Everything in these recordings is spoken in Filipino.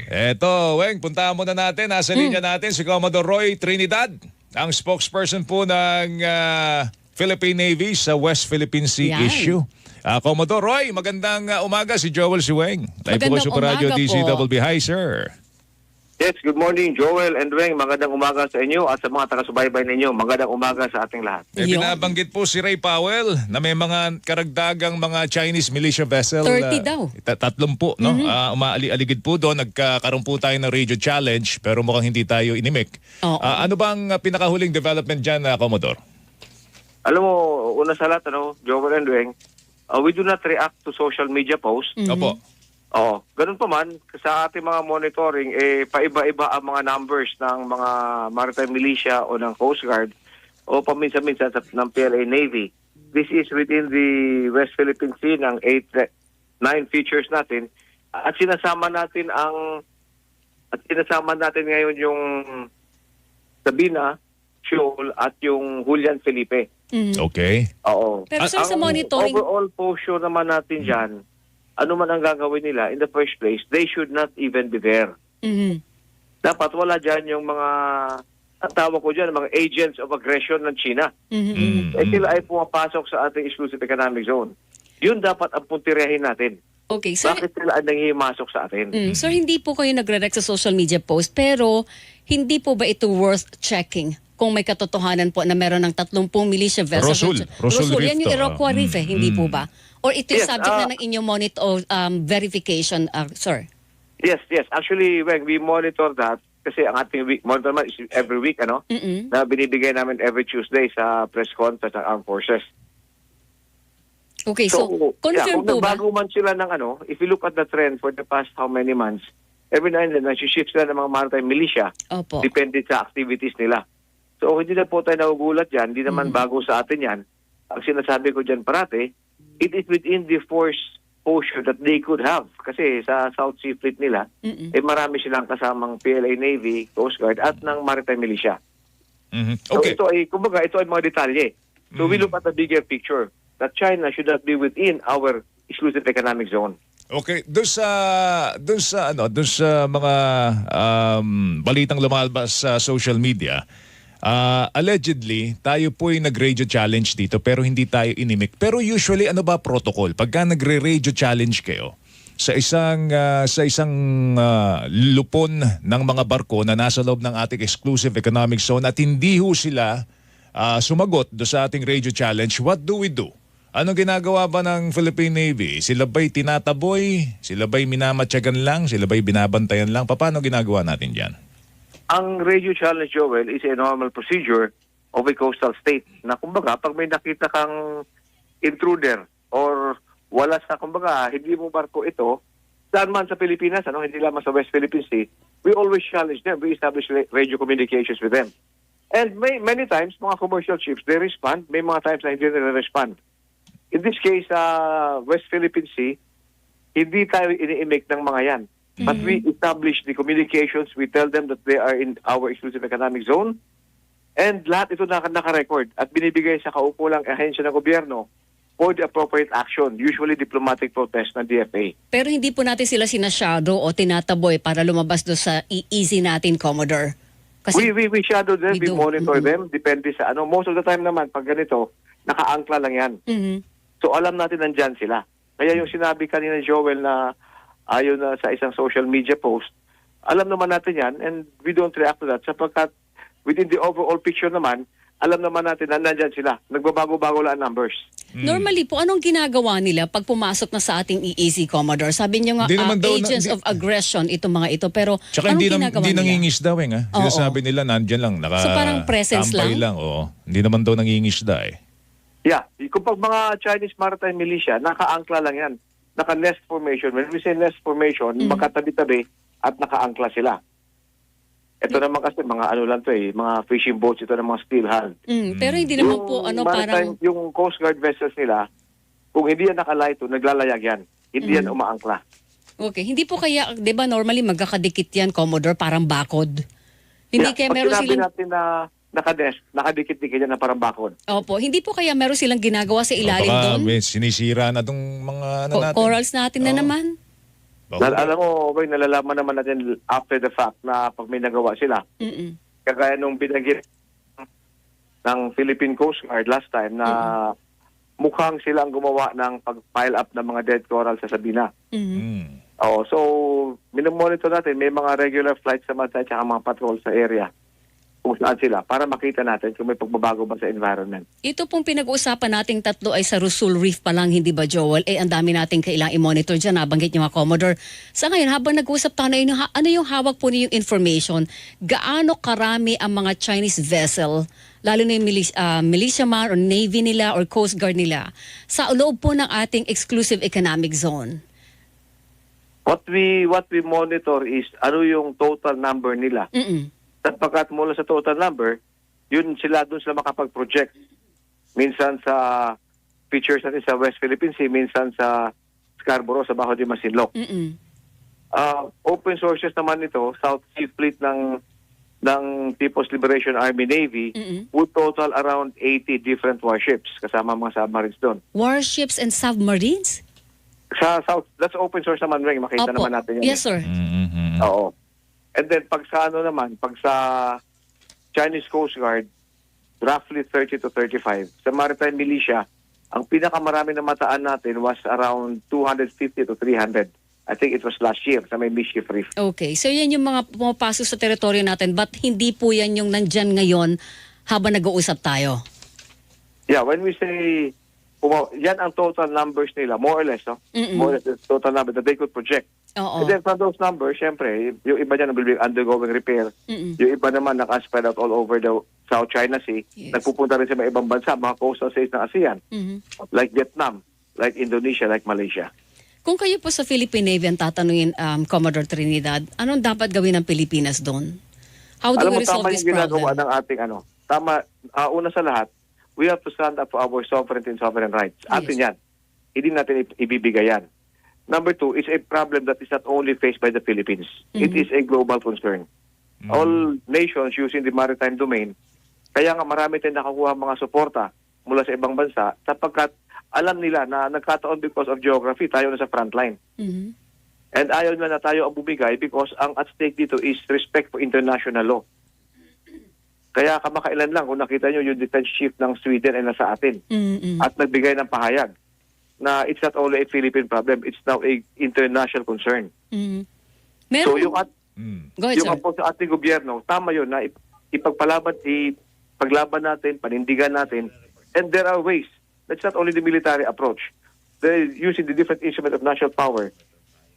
Eto, Weng, puntahan muna natin. Nasa linya natin si Commodore Roy Trinidad, ang spokesperson po ng Philippine Navy sa West Philippine Sea Yan. issue. Commodore Roy, magandang umaga. Si Joel si Weng. Live po Magandang Super Radio umaga po. DZBB. Hi, sir. Yes, good morning Joel and Weng. Magandang umaga sa inyo at sa mga taga-subaybay ninyo. Magandang umaga sa ating lahat. Yun. Binabanggit po si Ray Powell na may mga karagdagang mga Chinese militia vessel. 30 daw. 30, no? Umaali-aligid po doon. Nagkakaroon po tayo ng radio challenge pero mukhang hindi tayo inimik. Oo. Ano bang pinakahuling development dyan, Commodore? Alam mo, una sa lahat, Joel and Weng, we do not react to social media posts. Opo. Oo. Ganun pa man, sa ating mga monitoring, paiba-iba ang mga numbers ng mga maritime militia o ng Coast Guard o paminsan-minsan ng PLA Navy. This is within the West Philippine Sea ng 9 features natin. At sinasama natin ngayon yung Sabina, Shoal at yung Julian Felipe. Okay. Oo. Pero sir, sa monitoring, Overall posture naman natin dyan, ano man ang gagawin nila, in the first place, they should not even be there. Dapat wala dyan yung mga, ang tawag ko dyan, mga agents of aggression ng China. Sila ay pumapasok sa ating exclusive economic zone. Yun dapat ang puntirehin natin. okay, sir, Bakit sila ang nanghihimasok sa atin? sir, hindi po kayo nagre-react sa social media post, pero hindi po ba ito worth checking kung may katotohanan po na meron ng 30 militia vessels? Rosul Yan yung Reef to. Iroquois Reef, hindi po ba? Or ito yung Yes, subject na ng inyong monitor verification, sir? Yes. Actually, when we monitor that, kasi ang ating monitor naman is every week, na binibigay namin every Tuesday sa press conference ng Armed Forces. Okay, so confirm kung po ba? nagbago man sila ng if you look at the trend for the past how many months, every now and then, nag-shift sila ng mga maritime militia, Opo. depende sa activities nila. So, hindi na po tayo nagugulat yan, hindi naman bago sa atin yan. Ang sinasabi ko dyan parati, it is within the force posture that they could have. Kasi sa South Sea Fleet nila, marami silang kasamang PLA Navy, Coast Guard, at ng maritime militia. So, Okay. ito ay mga detalye. So, we look at the bigger picture that China should not be within our exclusive economic zone. Okay, doon sa mga balitang lumalabas sa social media, allegedly, tayo po ay nag-radio challenge dito pero hindi tayo inimik. Pero usually, ano ba protocol? Pagka nagre-radio challenge kayo sa isang lupon ng mga barko na nasa loob ng ating exclusive economic zone at hindi ho sila sumagot do sa ating radio challenge, what do we do? Ano ginagawa ba ng Philippine Navy? Sila ba'y tinataboy? Sila ba'y minamatyagan lang? Sila ba'y binabantayan lang? Paano ginagawa natin dyan? Ang radio challenge, Joel, is a normal procedure of a coastal state na kumbaga, pag may nakita kang intruder or wala sa, kumbaga, hindi mo barko ito, saan man sa Pilipinas, hindi lamang sa West Philippine Sea, we always challenge them. We establish radio communications with them. And many times, mga commercial ships, they respond. May mga times na hindi nila respond. In this case, West Philippine Sea, hindi tayo ini-imik ng mga yan. But we establish the communications. We tell them that they are in our exclusive economic zone. And lahat ito naka-record at binibigay sa kaukulang ahensya ng gobyerno for the appropriate action, usually diplomatic protest ng DFA. Pero hindi po natin sila sinashadow o tinataboy para lumabas do sa easy natin, Commodore. Kasi We shadow them, We we do. monitor them, depende sa Most of the time naman, pag ganito, naka-angkla lang yan. So alam natin nandyan sila. Kaya yung sinabi kanina, Joel, na ayon na sa isang social media post, alam naman natin yan and we don't react to that sapagkat within the overall picture naman, alam naman natin na nandyan sila. Nagbabago-bago lang ang numbers. normally po, anong ginagawa nila pag pumasok na sa ating EEZ, Commodore? Sabi niyo nga, Di naman daw agents of aggression, itong mga ito. Pero Tsaka anong hindi ginagawa nila? nangingisda, Weng. Oo. Sinasabi nila, nandyan lang. So parang presence tambay lang? Oo. Hindi naman daw nangingisda eh. Yeah, kung pag mga Chinese maritime militia, naka-angkla lang yan. Naka-nest formation. When we say nest formation, magkatabi-tabi at naka-angkla sila. Ito naman kasi mga lang to mga fishing boats ito ng mga steel hull. Pero hindi naman po, parang... Yung Coast Guard vessels nila, kung hindi yan nakalight, naglalayag yan. Hindi yan umaangkla. Okay, hindi po kaya, di ba normally magkakadikit yan, Commodore, parang bakod? Hindi kaya meron Pag sinabi silang... natin na nakadikit-dikit yan na parang bakod. Opo, hindi po kaya meron silang ginagawa sa ilalim Baka doon? may sinisira na itong mga natin. Corals natin na naman? Alam mo, Boy, nalalaman naman natin after the fact na pag may nagawa sila. Mm-mm. Kagaya nung binanggit ng Philippine Coast Guard last time na mukhang sila ang gumawa ng pag-pile up ng mga dead coral sa Sabina. Mhm. So minomonitor natin, may mga regular flights naman at saka mga patrol sa area kung saan sila para makita natin kung may pagbabago ba sa environment. Ito pong pinag-uusapan nating tatlo ay sa Rusul Reef pa lang, hindi ba, Joel? Ang dami nating kailangang i-monitor dyan, nabanggit niyo nga, Commodore. Sa ngayon, habang nag-uusap tayo na yun, ano yung hawak po niyong information? Gaano karami ang mga Chinese vessel, lalo na yung militiaman or Navy nila or Coast Guard nila, sa loob po ng ating exclusive economic zone? What we monitor is ano yung total number nila. Mm-mm. Sapagkat mula sa total number, doon sila makapag-project. Minsan sa features natin sa West Philippine Sea, minsan sa Scarborough, sa Bajo de Masinloc. Mm-mm. Open sources naman ito, South Sea Fleet ng People's Liberation Army Navy would total around 80 different warships kasama mga submarines doon. Warships and submarines? Sa South, that's open source naman, Ring. Makita Opo. naman natin yan. Yes, sir. Oo. And then pag sa pag sa Chinese Coast Guard, roughly 30 to 35. Sa Maritime Militia, ang pinakamarami na mataan natin was around 250 to 300. I think it was last year sa may Mischief Reef. Okay. So yan yung mga pumapasok sa teritoryo natin, but hindi po yan yung nandyan ngayon habang nag-uusap tayo? Yeah, when we say, yan ang total numbers nila, more or less, no? More or less the total number that they could project. Oo. And then from those numbers, syempre, yung iba dyan will be undergoing repair. Yung iba naman naka-spread out all over the South China Sea. Yes. Nagpupunta rin sa mga ibang bansa, mga coastal states ng ASEAN. Like Vietnam, like Indonesia, like Malaysia. Kung kayo po sa Philippine Navy ang tatanungin, Commodore Trinidad, anong dapat gawin ng Pilipinas doon? How do Alam we mo, resolve tama this yung ginagawa problem? ng ating Tama, una sa lahat, we have to stand up for our sovereignty and sovereign rights. Atin Yes. yan. Hindi natin ibibigay yan. Number two, it's a problem that is not only faced by the Philippines. It is a global concern. All nations using the maritime domain, kaya nga marami tayong nakakuha mga suporta mula sa ibang bansa sapagkat alam nila na nagkataon because of geography, tayo na sa frontline. And ayaw na tayo ang bumigay because ang at stake dito is respect for international law. Kaya kamakailan lang kung nakita nyo yung defense chief ng Sweden ay nasa atin at nagbigay ng pahayag na it's not only a Philippine problem, it's now a international concern. Meron, So yung go ahead, yung sir. po sa ating gobyerno, tama yun na ipaglaban natin, panindigan natin, and there are ways. That's not only the military approach. They're using the different instrument of national power.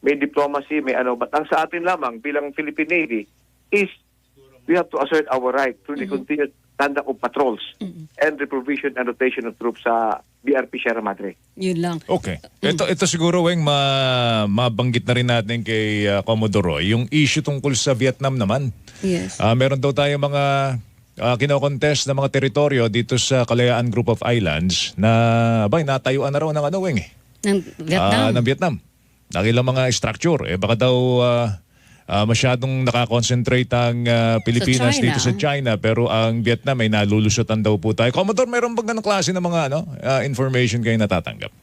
May diplomacy, may but ang sa atin lamang bilang Philippine Navy is we have to assert our right through the continuous conduct of patrols and the provision and rotation of troops sa BRP Sierra Madre. Yun lang. Okay. Ito siguro, Weng, mabanggit na rin natin kay Commodore Roy, yung issue tungkol sa Vietnam naman. Yes. Meron daw tayo mga kinokontest na mga teritoryo dito sa Kalayaan Group of Islands na natayuan na raw ng Weng Ng Vietnam. ng Vietnam. Nakilang mga structure. Baka daw masyadong nakakonsentrate ang Pilipinas China. dito sa China, pero ang Vietnam ay nalulusutan daw po tayo. Commodore, mayroon bang ganong klase ng mga information kayo natatanggap?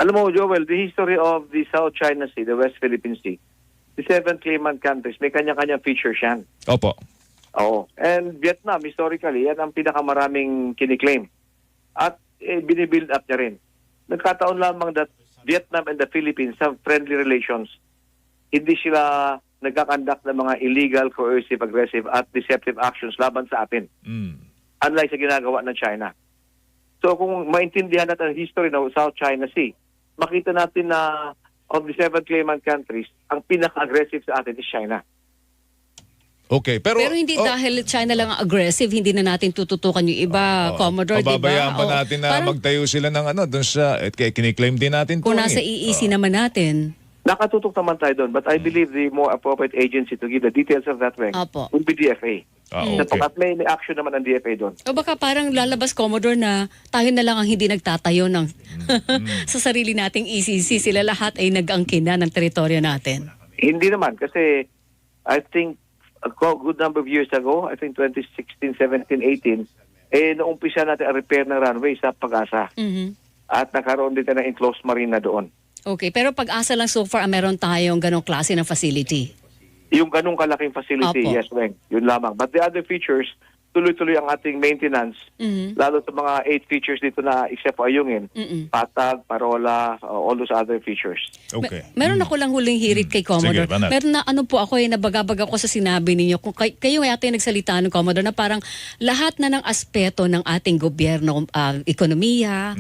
Alam mo, Joel, the history of the South China Sea, the West Philippine Sea, the 7 claimant countries, may kanya-kanya features yan. Opo. Oo. And Vietnam, historically, yan ang pinakamaraming kiniklaim. At binibuild up niya rin. Nagkataon lamang that Vietnam and the Philippines have friendly relations. Hindi sila nagkakandak ng mga illegal, coercive, aggressive at deceptive actions laban sa atin. Unlike sa ginagawa ng China. So kung maintindihan natin ang history ng South China Sea, makita natin na of the 7 claimant countries, ang pinaka-aggressive sa atin is China. Okay, pero hindi dahil China lang ang aggressive, hindi na natin tututukan yung iba, Commodore, di ba? pababayaan pa natin na Parang magtayo sila ng dun sa, kiniklaim din natin kung to, nasa EEC naman natin. Nakatutok naman tayo doon, but I believe the more appropriate agency to give the details of that way Apo. will be DFA. Okay. Sapagkat may action naman ang DFA doon. O baka parang lalabas, Commodore, na tayo na lang ang hindi nagtatayo ng sa sarili nating ECC. Sila lahat ay nag-angkin na ng teritoryo natin. Hindi naman, kasi I think a good number of years ago, I think 2016, 17, 18, naumpisa natin ang repair ng runway sa Pag-asa. At nakaroon din tayo ng enclosed marina doon. Okay, pero pag-asa lang so far, meron tayong ganong klase ng facility. Yung ganung kalaking facility, Opo. yes, Weng. Yun lamang. But the other features, tuloy-tuloy ang ating maintenance, lalo sa mga 8 features dito na except for Ayungin, patag, parola, all those other features. Okay. Meron ako lang huling hirit kay Commodore. Sige, banat. Meron na ano po ako nabagabag ako sa sinabi ninyo. Kung kayo yata yung nagsalita ng Commodore na parang lahat na ng aspeto ng ating gobyerno, ekonomiya,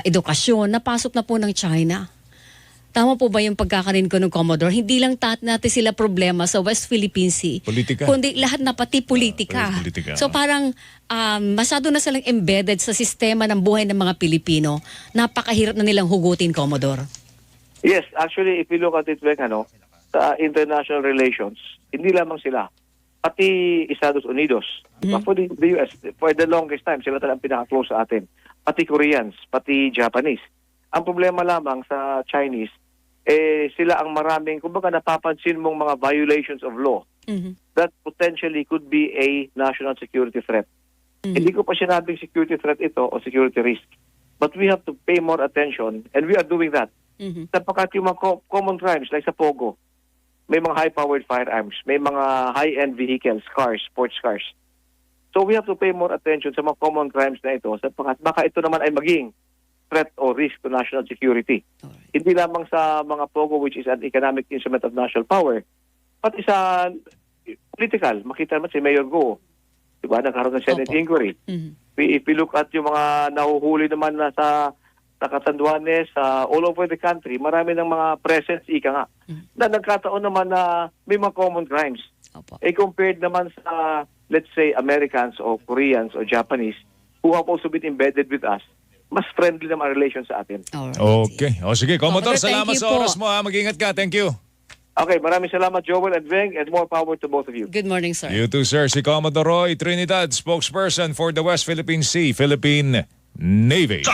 edukasyon, napasok na po ng China. Tama po ba yung pagkakarin ko ng Commodore? Hindi lang natin sila problema sa West Philippine Sea. Politika. Kundi lahat na pati politika. Politika. So parang masyado na silang embedded sa sistema ng buhay ng mga Pilipino. Napakahirap na nilang hugutin, Commodore. Yes, actually, if you look at it, Weng, sa international relations, hindi lamang sila, pati Estados Unidos, for the US, for the longest time, sila talagang pinaka-close sa atin. Pati Koreans, pati Japanese. Ang problema lamang sa Chinese, sila ang maraming, kumbaga napapansin mong mga violations of law that potentially could be a national security threat. Hindi ko pa sinabing security threat ito o security risk. But we have to pay more attention and we are doing that. Sapagkat yung mga common crimes like sa Pogo, may mga high-powered firearms, may mga high-end vehicles, cars, sports cars. So we have to pay more attention sa mga common crimes na ito sapagkat baka ito naman ay maging threat or risk to national security. Alright. Hindi lamang sa mga POGO which is an economic instrument of national power, pati sa political. Makita naman si Mayor Go, diba, nagkaroon ng Senate Opo. inquiry. If we look at yung mga nahuhuli naman na sa Catanduanes, all over the country, marami ng mga presence, ika nga, na nagkataon naman na may mga common crimes. Opo. Compared naman sa, let's say, Americans or Koreans or Japanese who have also been embedded with us, mas friendly naman ang relation sa atin. Alright. Okay. O sige, Commodore, Commodore, thank salamat you sa po. oras mo. Mag-ingat ka. Thank you. Okay, maraming salamat Joel and Veng and more power to both of you. Good morning, sir. You too, sir. Si Commodore Roy Trinidad, spokesperson for the West Philippine Sea, Philippine Navy.